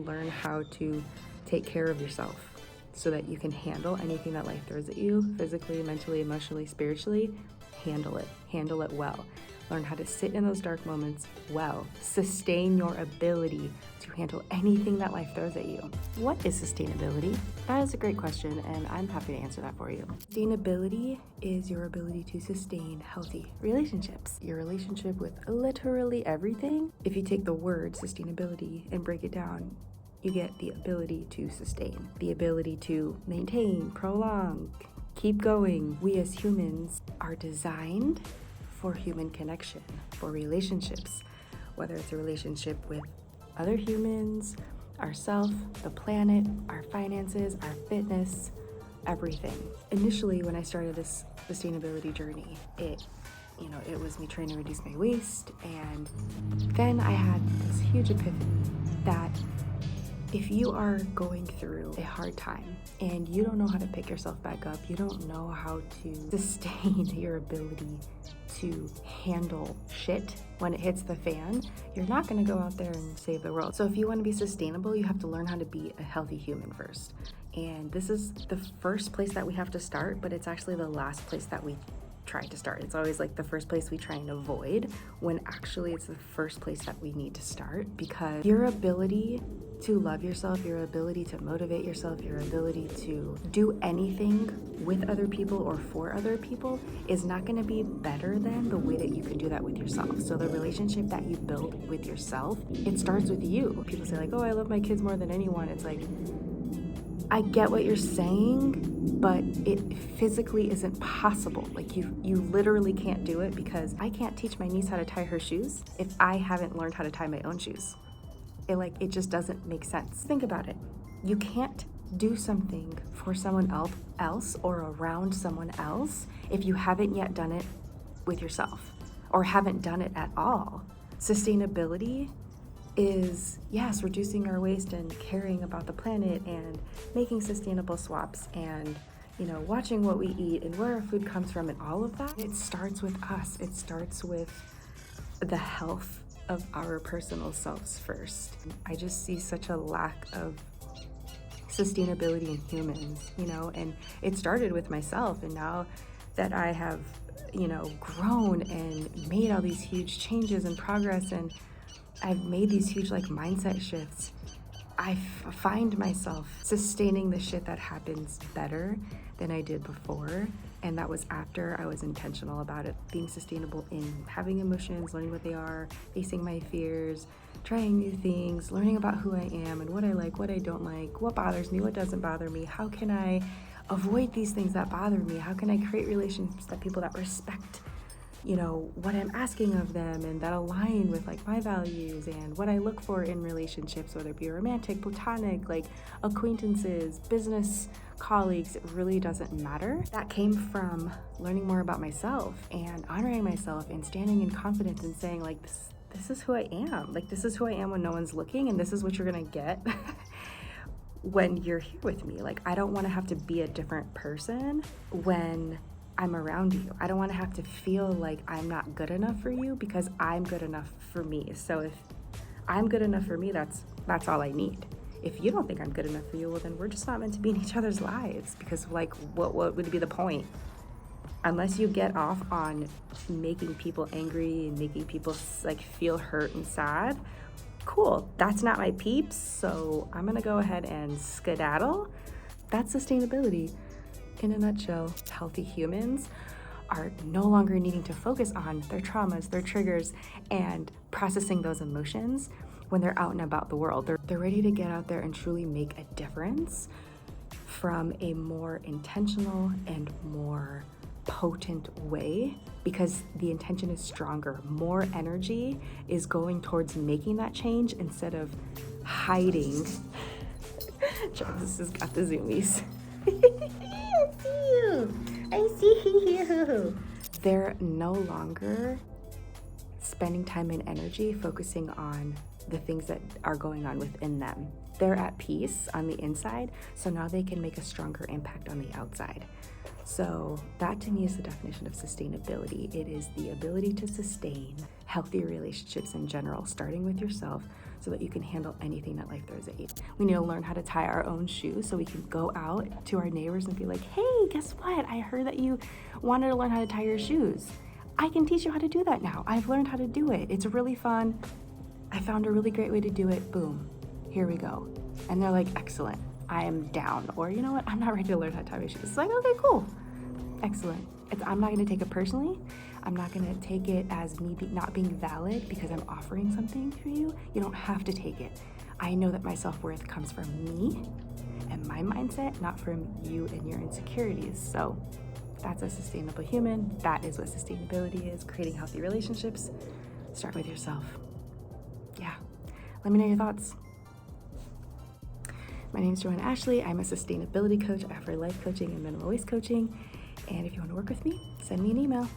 Learn how to take care of yourself so that you can handle anything that life throws at you, physically, mentally, emotionally, spiritually. Handle it well. Learn how to sit in those dark moments well. Sustain your ability to handle anything that life throws at you. What is sustainability? That is a great question, and I'm happy to answer that for you. Sustainability is your ability to sustain healthy relationships. Your relationship with literally everything. If you take the word sustainability and break it down, you get the ability to sustain, the ability to maintain, prolong, keep going. We as humans are designed for human connection, for relationships, whether it's a relationship with other humans, ourselves, the planet, our finances, our fitness, everything. Initially, when I started this sustainability journey, it was me trying to reduce my waist, and then I had this huge epiphany that if you are going through a hard time and you don't know how to pick yourself back up, you don't know how to sustain your ability to handle shit when it hits the fan, you're not going to go out there and save the world. So if you want to be sustainable, you have to learn how to be a healthy human first. And this is the first place that we have to start, but it's actually the last place that we try to start. It's always like the first place we try and avoid, when actually it's the first place that we need to start, because your ability to love yourself, your ability to motivate yourself, your ability to do anything with other people or for other people is not going to be better than the way that you can do that with yourself. So the relationship that you build with yourself, it starts with you. People say like, oh, I love my kids more than anyone. It's like, I get what you're saying, but it physically isn't possible. Like you literally can't do it, because I can't teach my niece how to tie her shoes if I haven't learned how to tie my own shoes. It just doesn't make sense. Think about it. You can't do something for someone else or around someone else if you haven't yet done it with yourself, or haven't done it at all. Sustainability is, yes, reducing our waste and caring about the planet and making sustainable swaps and, watching what we eat and where our food comes from and all of that. It starts with us. It starts with the health of our personal selves first. I just see such a lack of sustainability in humans, and it started with myself. And now that I have, grown and made all these huge changes and progress, and I've made these huge mindset shifts, I find myself sustaining the shit that happens better than I did before. And that was after I was intentional about it, being sustainable in having emotions, learning what they are, facing my fears, trying new things, learning about who I am and what I like, what I don't like, what bothers me, what doesn't bother me, how can I avoid these things that bother me, how can I create relationships that people that respect what I'm asking of them and that align with my values and what I look for in relationships, whether it be romantic, platonic, acquaintances, business colleagues, it really doesn't matter. That came from learning more about myself and honoring myself and standing in confidence and saying this is who I am. This is who I am when no one's looking, and this is what you're gonna get when you're here with me. I don't want to have to be a different person when I'm around you. I don't want to have to feel like I'm not good enough for you, because I'm good enough for me. So if I'm good enough for me, that's all I need. If you don't think I'm good enough for you, well, then we're just not meant to be in each other's lives, because what would be the point? Unless you get off on making people angry and making people feel hurt and sad, cool, that's not my peeps, so I'm gonna go ahead and skedaddle. That's sustainability. In a nutshell, healthy humans are no longer needing to focus on their traumas, their triggers, and processing those emotions when they're out and about the world. They're ready to get out there and truly make a difference from a more intentional and more potent way, because the intention is stronger. More energy is going towards making that change instead of hiding. Travis has got the zoomies. I see you. They're no longer spending time and energy focusing on the things that are going on within them. They're at peace on the inside, so now they can make a stronger impact on the outside. So that to me is the definition of sustainability. It is the ability to sustain healthy relationships in general, starting with yourself, so that you can handle anything that life throws at you. We need to learn how to tie our own shoes so we can go out to our neighbors and be like, hey, guess what? I heard that you wanted to learn how to tie your shoes. I can teach you how to do that now. I've learned how to do it. It's really fun. I found a really great way to do it. Boom, here we go. And they're like, excellent, I am down. Or you know what, I'm not ready to learn how to tie my shoes. It's like, okay, cool, excellent. I'm not gonna take it personally. I'm not gonna take it as me not being valid because I'm offering something for you. You don't have to take it. I know that my self-worth comes from me and my mindset, not from you and your insecurities. So that's a sustainable human. That is what sustainability is, creating healthy relationships. Start with yourself. Yeah, let me know your thoughts. My name is Joanna Ashley. I'm a sustainability coach. I offer life coaching and minimal waste coaching. And if you want to work with me, send me an email.